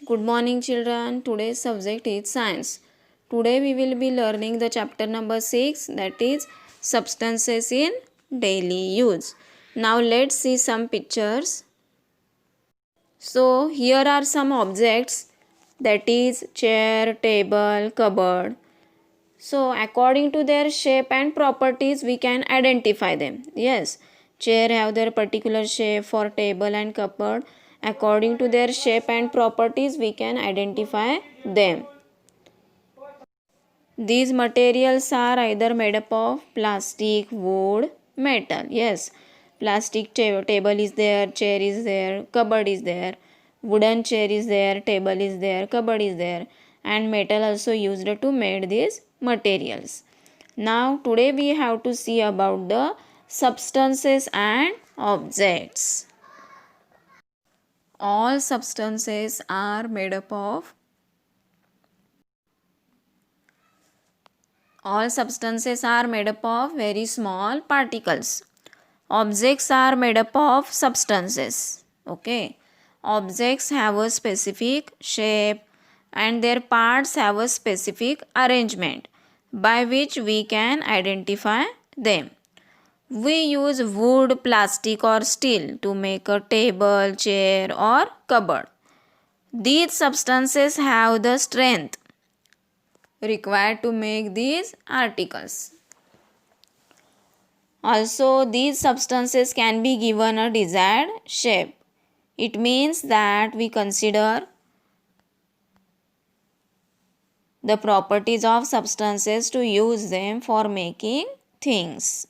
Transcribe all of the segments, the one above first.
Good morning, children. Today's subject is science. Today we will be learning the chapter number 6, that is substances in daily use. Now let's see some pictures. So here are some objects, that is chair, table, cupboard. So according to their shape and properties we can identify them. Yes, chair have their particular shape. For table and cupboard, according to their shape and properties we can identify them. These materials are either made up of plastic, wood, metal. Yes, plastic table is there, chair is there, cupboard is there, wooden chair is there, table is there, cupboard is there, and metal also used to make these materials. Now today we have to see about the substances and objects. All substances are made up of All substances are made up of very small particles. Objects are made up of substances. Okay. Objects have a specific shape and their parts have a specific arrangement by which we can identify them. We use wood, plastic or steel to make a table, chair or cupboard. These substances have the strength required to make these articles. Also, these substances can be given a desired shape. It means that we consider the properties of substances to use them for making things.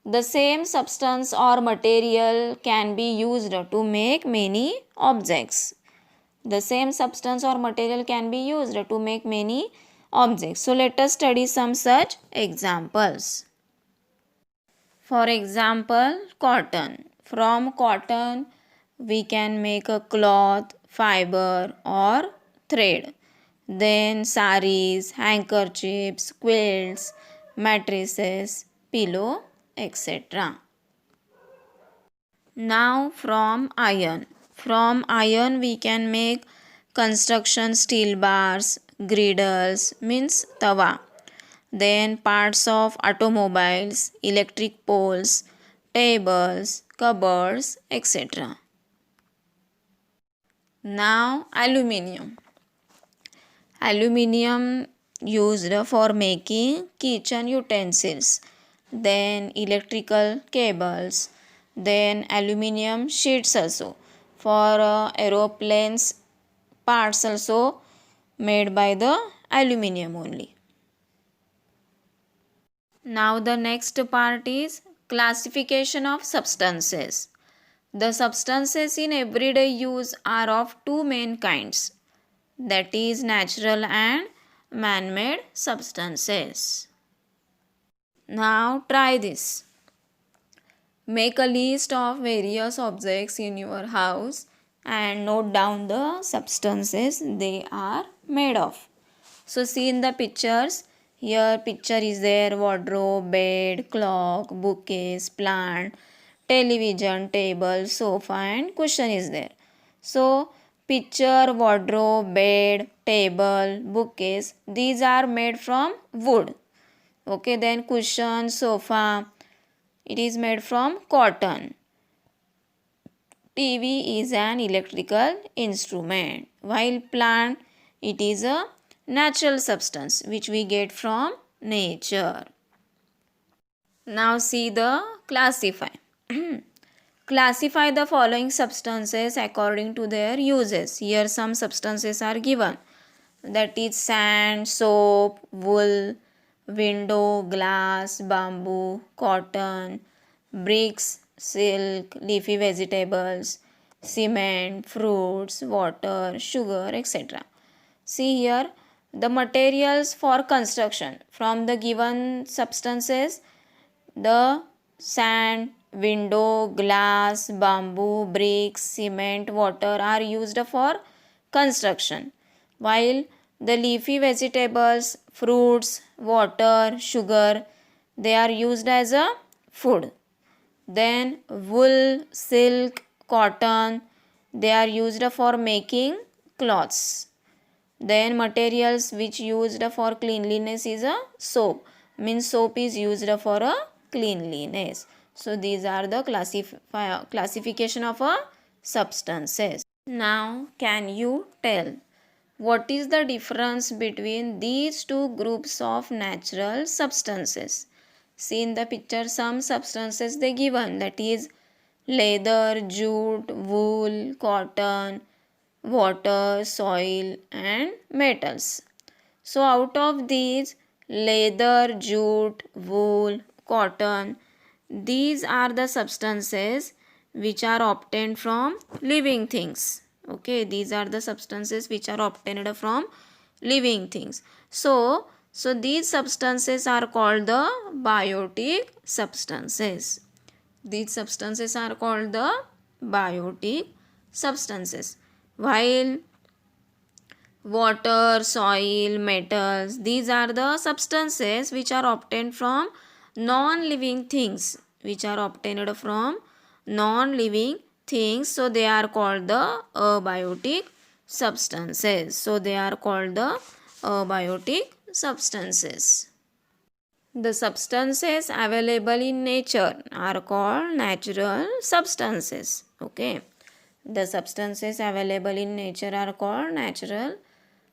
The same substance or material can be used to make many objects. The same substance or material can be used to make many objects. So let us study some such examples. For example, cotton. From cotton we can make a cloth, fiber or thread. Then saris, handkerchiefs, quilts, mattresses, pillow, etc. Now from iron. From iron we can make construction steel bars, griddles means tawa. Then parts of automobiles, electric poles, tables, cupboards, etc. Now aluminium. Aluminium used for making kitchen utensils. Then electrical cables. Then aluminium sheets also for aeroplanes parts also made by the aluminium only. Now the next part is classification of substances. The substances in everyday use are of two main kinds, that is natural and man-made substances. Now try this. Make a list of various objects in your house and note down the substances they are made of. So see in the pictures. Here picture is there: wardrobe, bed, clock, bookcase, plant, television, table, sofa and cushion is there. So picture, wardrobe, bed, table, bookcase, these are made from wood. Okay, then cushion, sofa, it is made from cotton. TV is an electrical instrument, while plant, it is a natural substance which we get from nature. Now see the classify. Classify the following substances according to their uses. Here some substances are given, that is sand, soap, wool, window, glass, bamboo, cotton, bricks, silk, leafy vegetables, cement, fruits, water, sugar, etc. See here the materials for construction. From the given substances, the sand, window, glass, bamboo, bricks, cement, water are used for construction, while the leafy vegetables, fruits, water, sugar, they are used as a food. Then wool, silk, cotton, they are used for making cloths. Then materials which used for cleanliness is a soap. Means soap is used for a cleanliness. So these are the classification of a substances. Now can you tell what is the difference between these two groups of natural substances? See in the picture some substances they given, that is leather, jute, wool, cotton, water, soil and metals. So out of these leather, jute, wool, cotton, these are the substances which are obtained from living things. Okay, these are the substances which are obtained from living things. So these substances are called the biotic substances. These substances are called the biotic substances. While water, soil, metals, these are the substances which are obtained from non-living things. Which are obtained from non-living things. So they are called the abiotic substances. So they are called the abiotic substances. The substances available in nature are called natural substances. Okay. The substances available in nature are called natural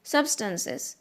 substances.